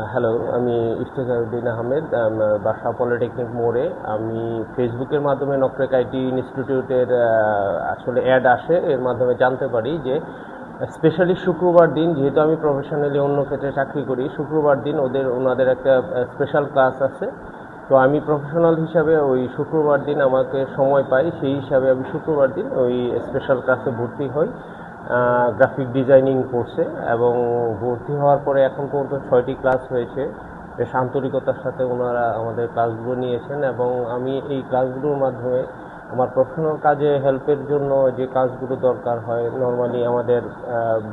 Hello, আমি ইফতেখারউদ্দিন আহমেদ। বাসা polytechnic মোড়ে। আমি ফেসবুকের মাধ্যমে নকরেক আইটি ইনস্টিটিউটের আসলে অ্যাড আসে, এর মাধ্যমে জানতে পারি যে স্পেশালি শুক্রবার দিন, যেহেতু আমি প্রফেশনালি অন্য ক্ষেত্রে চাকরি করি, শুক্রবার দিন ওনাদের একটা স্পেশাল ক্লাস আছে। তো আমি প্রফেশনাল হিসাবে ওই শুক্রবার দিন আমাকে সময় পাই, সেই হিসাবে আমি শুক্রবার দিন ওই স্পেশাল ক্লাসে ভর্তি হই গ্রাফিক ডিজাইনিং কোর্সে। এবং ভর্তি হওয়ার পরে এখন পর্যন্ত 6টি ক্লাস হয়েছে। বেশ আন্তরিকতার সাথে ওনারা আমাদের ক্লাসগুলো নিয়েছেন এবং আমি এই ক্লাসগুলোর মাধ্যমে আমার প্রফেশনাল কাজে হেল্পের জন্য যে কাজগুলো দরকার হয়, নর্মালি আমাদের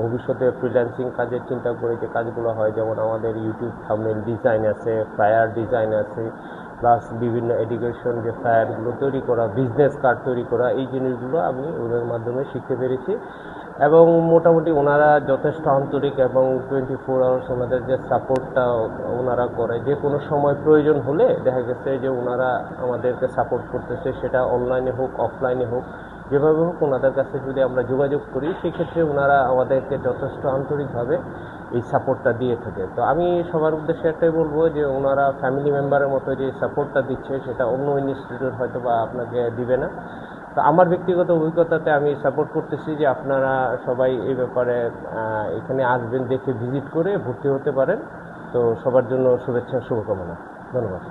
ভবিষ্যতে ফ্রিল্যান্সিং কাজের চিন্তা করে যে কাজগুলো হয়, যেমন আমাদের ইউটিউব থাম্বনেল ডিজাইন আছে, ফ্লায়ার ডিজাইন আছে, প্লাস বিভিন্ন এডুকেশন যে ফ্লায়ারগুলো তৈরি করা, বিজনেস কার্ড তৈরি করা, এই জিনিসগুলো আমি ওদের মাধ্যমে শিখতে পেরেছি। এবং মোটামুটি ওনারা যথেষ্ট আন্তরিক এবং 24 আওয়ার্স ওনাদের যে সাপোর্টটা ওনারা করে, যে কোনো সময় প্রয়োজন হলে দেখা গেছে যে ওনারা আমাদেরকে সাপোর্ট করতেছে, সেটা অনলাইনে হোক অফলাইনে হোক, যেভাবে হোক ওনাদের কাছে যদি আমরা যোগাযোগ করি, সেক্ষেত্রে ওনারা আমাদেরকে যথেষ্ট আন্তরিকভাবে এই সাপোর্টটা দিয়ে থাকে। তো আমি সবার উদ্দেশ্যে একটাই বলবো যে ওনারা ফ্যামিলি মেম্বারের মতো যে সাপোর্টটা দিচ্ছে, সেটা অন্য ইনস্টিটিউট হয়তো বা আপনাকে দিবে না। তো আমার ব্যক্তিগত অভিজ্ঞতাতে আমি সাপোর্ট করতেছি যে আপনারা সবাই এই ব্যাপারে এখানে আসবেন, দেখে ভিজিট করে ভর্তি হতে পারেন। তো সবার জন্য শুভেচ্ছা, শুভকামনা। ধন্যবাদ।